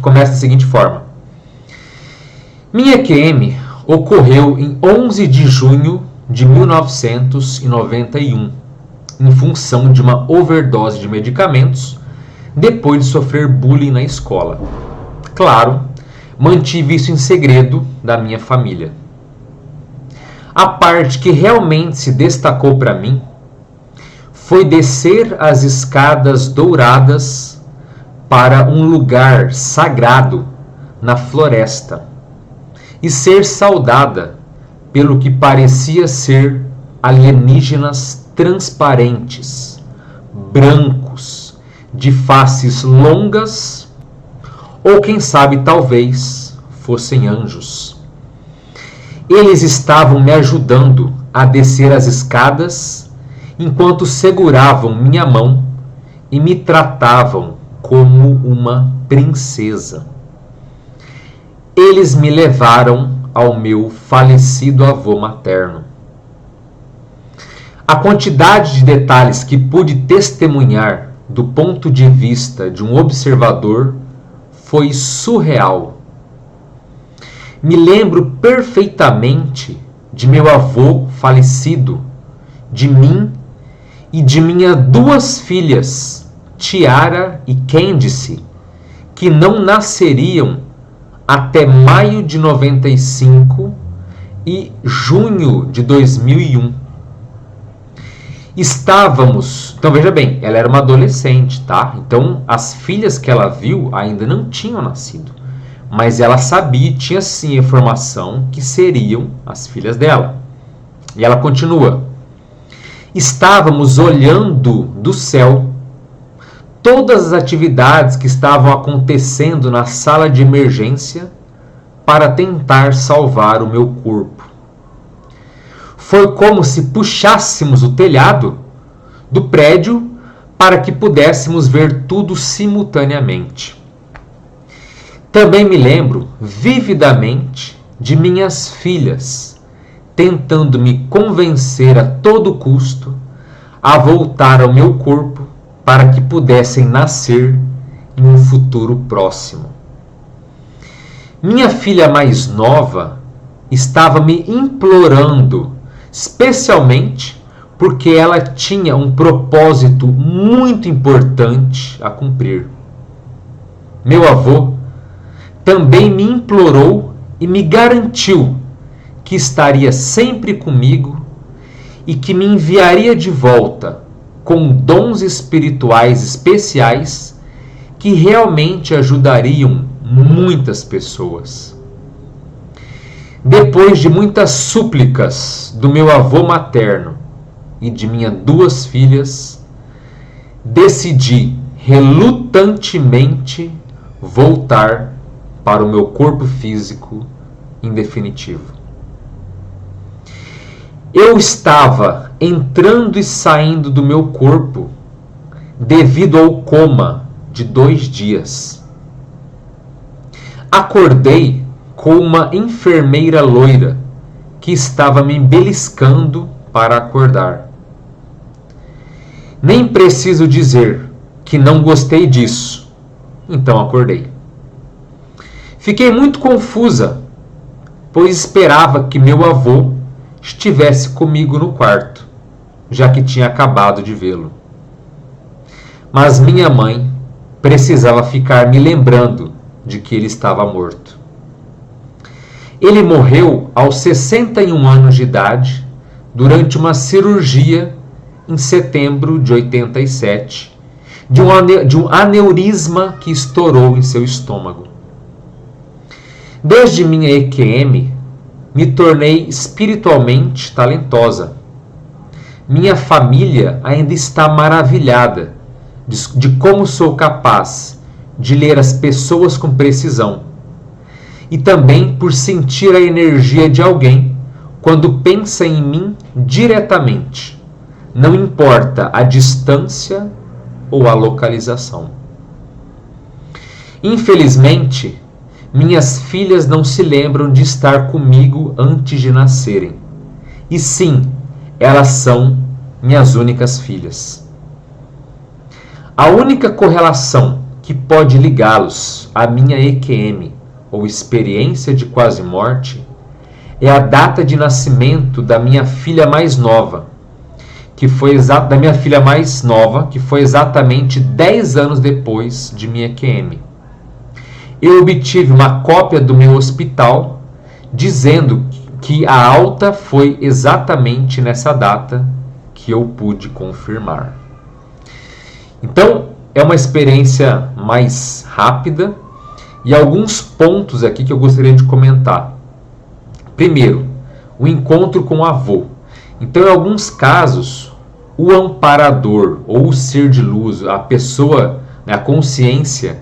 começa da seguinte forma. Minha EQM ocorreu em 11 de junho de 1991, em função de uma overdose de medicamentos, depois de sofrer bullying na escola. Claro, mantive isso em segredo da minha família. A parte que realmente se destacou para mim foi descer as escadas douradas para um lugar sagrado na floresta e ser saudada pelo que parecia ser alienígenas transparentes, brancos, de faces longas, ou quem sabe talvez fossem anjos. Eles estavam me ajudando a descer as escadas enquanto seguravam minha mão e me tratavam como uma princesa. Eles me levaram ao meu falecido avô materno. A quantidade de detalhes que pude testemunhar do ponto de vista de um observador foi surreal. Me lembro perfeitamente de meu avô falecido, de mim e de minhas duas filhas, Tiara e Candice, que não nasceriam até maio de 95 e junho de 2001. Estávamos, então veja bem, ela era uma adolescente, tá? Então as filhas que ela viu ainda não tinham nascido, mas ela sabia, tinha sim a informação que seriam as filhas dela. E ela continua: estávamos olhando do céu todas as atividades que estavam acontecendo na sala de emergência para tentar salvar o meu corpo. Foi como se puxássemos o telhado do prédio para que pudéssemos ver tudo simultaneamente. Também me lembro vividamente de minhas filhas tentando me convencer a todo custo a voltar ao meu corpo para que pudessem nascer em um futuro próximo. Minha filha mais nova estava me implorando, especialmente porque ela tinha um propósito muito importante a cumprir. Meu avô também me implorou e me garantiu que estaria sempre comigo e que me enviaria de volta com dons espirituais especiais que realmente ajudariam muitas pessoas. Depois de muitas súplicas do meu avô materno e de minhas duas filhas, decidi relutantemente voltar para o meu corpo físico em definitivo. Eu estava entrando e saindo do meu corpo devido ao coma de 2 dias. Acordei com uma enfermeira loira que estava me beliscando para acordar. Nem preciso dizer que não gostei disso, então acordei. Fiquei muito confusa, pois esperava que meu avô estivesse comigo no quarto, já que tinha acabado de vê-lo. Mas minha mãe precisava ficar me lembrando de que ele estava morto. Ele morreu aos 61 anos de idade durante uma cirurgia em setembro de 87 de um aneurisma que estourou em seu estômago. Desde minha EQM, me tornei espiritualmente talentosa. Minha família ainda está maravilhada de como sou capaz de ler as pessoas com precisão e também por sentir a energia de alguém quando pensa em mim diretamente, não importa a distância ou a localização. Infelizmente, minhas filhas não se lembram de estar comigo antes de nascerem. E sim, elas são minhas únicas filhas. A única correlação que que pode ligá-los à minha EQM, ou experiência de quase morte, é a data de nascimento da minha filha mais nova, que foi exatamente 10 anos depois de minha EQM. Eu obtive uma cópia do meu hospital dizendo que a alta foi exatamente nessa data que eu pude confirmar. Então, é uma experiência mais rápida e alguns pontos aqui que eu gostaria de comentar. Primeiro, o encontro com o avô. Então, em alguns casos, o amparador ou o ser de luz, a pessoa, a consciência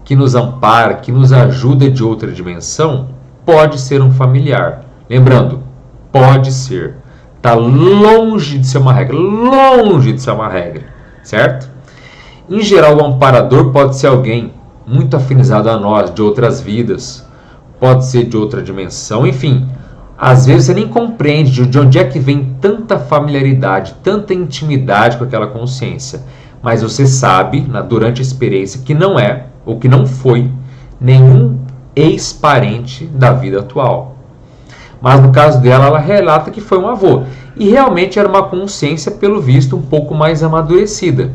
que nos ampara, que nos ajuda de outra dimensão, pode ser um familiar. Lembrando, pode ser. Está longe de ser uma regra. Longe de ser uma regra. Certo? Em geral, o amparador pode ser alguém muito afinizado a nós, de outras vidas. Pode ser de outra dimensão. Enfim, às vezes você nem compreende de onde é que vem tanta familiaridade, tanta intimidade com aquela consciência. Mas você sabe, durante a experiência, que não é, ou que não foi, nenhum ex-parente da vida atual. Mas no caso dela, ela relata que foi um avô. E realmente era uma consciência, pelo visto, um pouco mais amadurecida.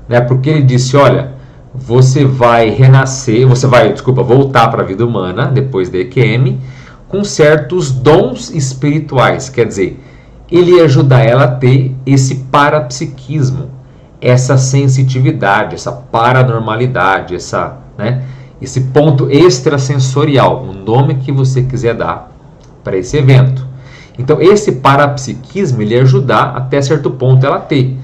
Né? Porque ele disse, olha, você vai renascer, voltar para a vida humana, depois da EQM, com certos dons espirituais. Quer dizer, ele ia ajudar ela a ter esse parapsiquismo, essa sensitividade, essa paranormalidade, esse ponto extrasensorial, o nome que você quiser dar para esse evento. Então, esse parapsiquismo, ele ia ajudar até certo ponto ela ter.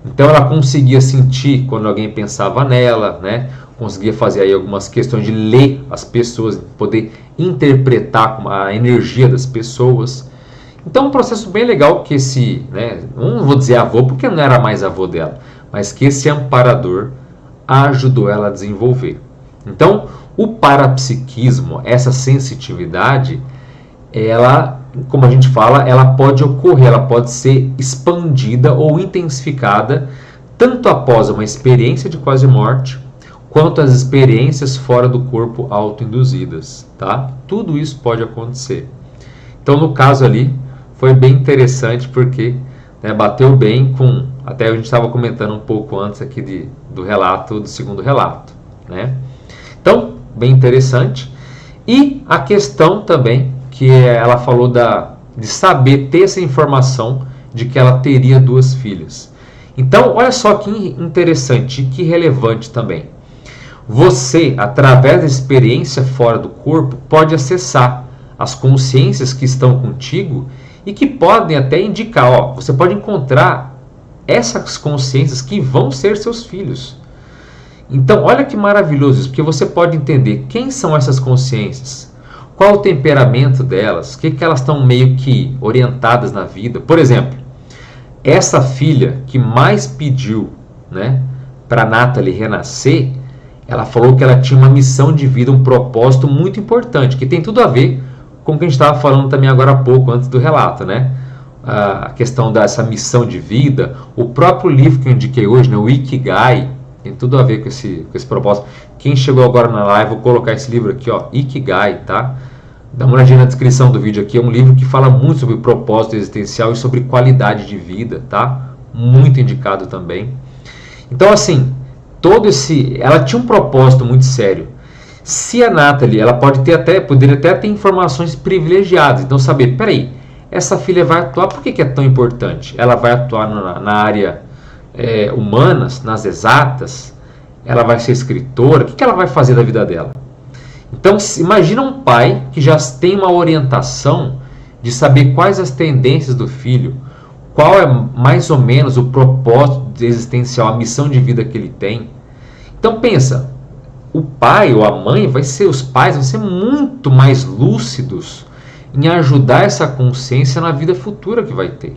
Então, ela conseguia sentir quando alguém pensava nela, né? Conseguia fazer aí algumas questões de ler as pessoas, poder interpretar a energia das pessoas. Então, um processo bem legal que esse, não vou dizer avô, porque não era mais avô dela, mas que esse amparador ajudou ela a desenvolver. Então, o parapsiquismo, essa sensitividade, ela, como a gente fala, ela pode ocorrer, ela pode ser expandida ou intensificada tanto após uma experiência de quase morte, quanto as experiências fora do corpo autoinduzidas, tá? Tudo isso pode acontecer. Então, no caso ali, foi bem interessante porque bateu bem com, até a gente estava comentando um pouco antes aqui do relato, do segundo relato, né? Então, bem interessante. E a questão também, que ela falou de saber ter essa informação de que ela teria 2 filhas. Então, olha só que interessante e que relevante também. Você, através da experiência fora do corpo, pode acessar as consciências que estão contigo e que podem até indicar, você pode encontrar essas consciências que vão ser seus filhos. Então, olha que maravilhoso isso, porque você pode entender quem são essas consciências, qual o temperamento delas, o que elas estão meio que orientadas na vida. Por exemplo, essa filha que mais pediu, para Natalie renascer, ela falou que ela tinha uma missão de vida, um propósito muito importante, que tem tudo a ver com o que a gente estava falando também agora há pouco, antes do relato, A questão dessa missão de vida, o próprio livro que eu indiquei hoje, o Ikigai, tem tudo a ver com esse propósito. Quem chegou agora na live, vou colocar esse livro aqui, Ikigai, tá? Dá uma olhadinha na descrição do vídeo aqui, é um livro que fala muito sobre propósito existencial e sobre qualidade de vida, tá? Muito indicado também. Então, assim, ela tinha um propósito muito sério. Se a Natalie, ela poderia até ter informações privilegiadas. Então, saber, peraí, essa filha vai atuar, por que é tão importante? Ela vai atuar na área humanas, nas exatas, ela vai ser escritora, o que ela vai fazer da vida dela? Então, imagina um pai que já tem uma orientação de saber quais as tendências do filho, qual é mais ou menos o propósito existencial, a missão de vida que ele tem. Então pensa, o pai ou a mãe, os pais vão ser muito mais lúcidos em ajudar essa consciência na vida futura que vai ter.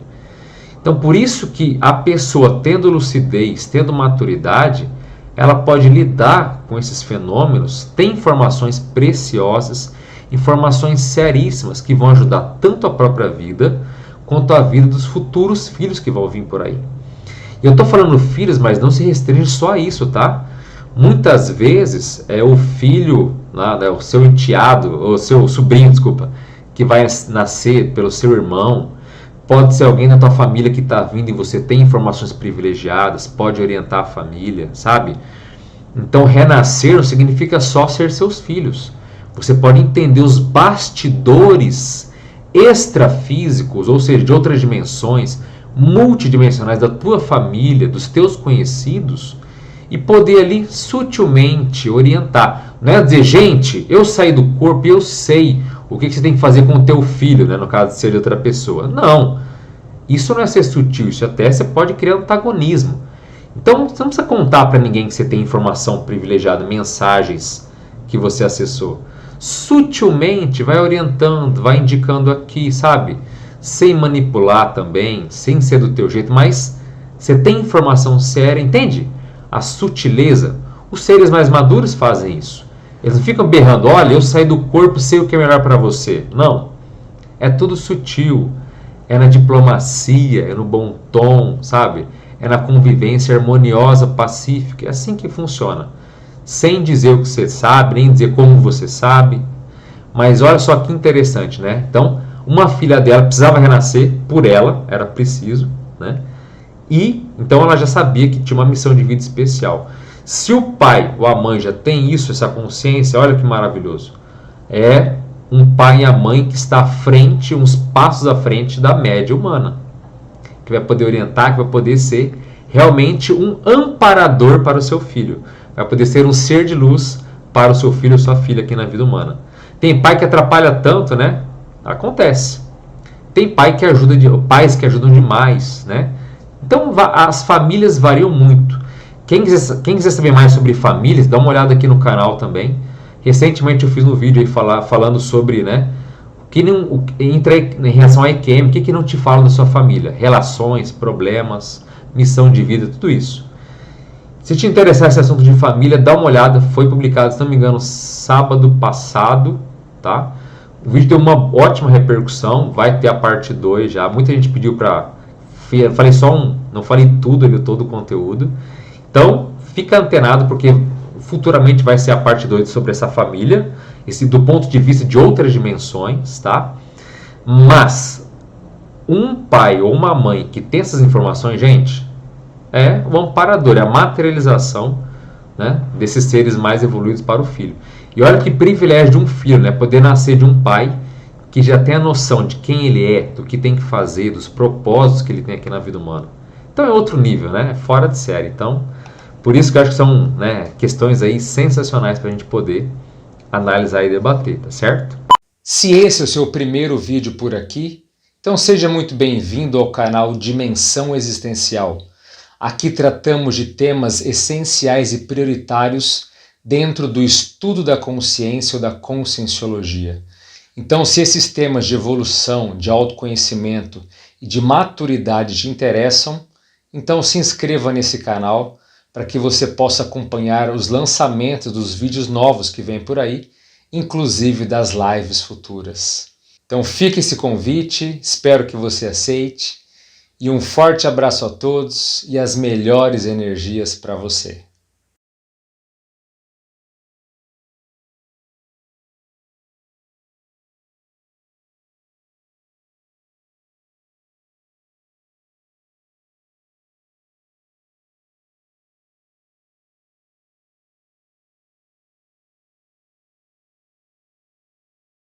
Então por isso que a pessoa tendo lucidez, tendo maturidade, ela pode lidar com esses fenômenos, tem informações preciosas, informações seríssimas que vão ajudar tanto a própria vida, quanto a vida dos futuros filhos que vão vir por aí. Eu estou falando filhos, mas não se restringe só a isso, tá? Muitas vezes é o filho, né, o seu enteado, ou seu sobrinho, desculpa, que vai nascer pelo seu irmão. Pode ser alguém da tua família que está vindo e você tem informações privilegiadas, pode orientar a família, sabe? Então, renascer não significa só ser seus filhos. Você pode entender os bastidores extrafísicos, ou seja, de outras dimensões, multidimensionais da tua família, dos teus conhecidos, e poder ali sutilmente orientar. Não é dizer, gente, eu saí do corpo e eu sei o que você tem que fazer com o teu filho, né, no caso de ser de outra pessoa. Não, isso não é ser sutil, isso até você pode criar antagonismo. Então, você não precisa contar para ninguém que você tem informação privilegiada, mensagens que você acessou. Sutilmente vai orientando, vai indicando aqui, sabe? Sem manipular também, sem ser do teu jeito, mas você tem informação séria, entende? A sutileza. Os seres mais maduros fazem isso. Eles não ficam berrando, olha, eu saí do corpo, sei o que é melhor para você. Não. É tudo sutil. É na diplomacia, é no bom tom, sabe? É na convivência harmoniosa, pacífica. É assim que funciona. Sem dizer o que você sabe, nem dizer como você sabe. Mas olha só que interessante, né? Então, uma filha dela precisava renascer por ela, era preciso, né? E então ela já sabia que tinha uma missão de vida especial. Se o pai ou a mãe já tem isso, essa consciência, olha que maravilhoso. É um pai e a mãe que está à frente, uns passos à frente da média humana. Que vai poder orientar, que vai poder ser realmente um amparador para o seu filho. Vai poder ser um ser de luz para o seu filho ou sua filha aqui na vida humana. Tem pai que atrapalha tanto, né? Acontece. Tem pai que ajuda, pais que ajudam demais, né? Então as famílias variam muito. Quem quiser saber mais sobre famílias, dá uma olhada aqui no canal também. Recentemente eu fiz um vídeo aí falando sobre, né, em relação à EQM, o que não te falam da sua família? Relações, problemas, missão de vida, tudo isso. Se te interessar esse assunto de família, dá uma olhada. Foi publicado, se não me engano, sábado passado, tá? O vídeo deu uma ótima repercussão, vai ter a parte 2 já. Muita gente pediu para... Falei só não falei tudo ali, todo o conteúdo. Então, fica antenado, porque futuramente vai ser a parte 2 sobre essa família, do ponto de vista de outras dimensões, tá? Mas, um pai ou uma mãe que tem essas informações, gente, é o amparador, é a materialização, né, desses seres mais evoluídos para o filho. E olha que privilégio de um filho, né, poder nascer de um pai que já tem a noção de quem ele é, do que tem que fazer, dos propósitos que ele tem aqui na vida humana. Então é outro nível, né, fora de série. Então, por isso que eu acho que são, né, questões aí sensacionais para a gente poder analisar e debater, tá certo? Se esse é o seu primeiro vídeo por aqui, então seja muito bem-vindo ao canal Dimensão Existencial. Aqui tratamos de temas essenciais e prioritários dentro do estudo da consciência ou da conscienciologia. Então, se esses temas de evolução, de autoconhecimento e de maturidade te interessam, então se inscreva nesse canal para que você possa acompanhar os lançamentos dos vídeos novos que vêm por aí, inclusive das lives futuras. Então fica esse convite, espero que você aceite, e um forte abraço a todos e as melhores energias para você.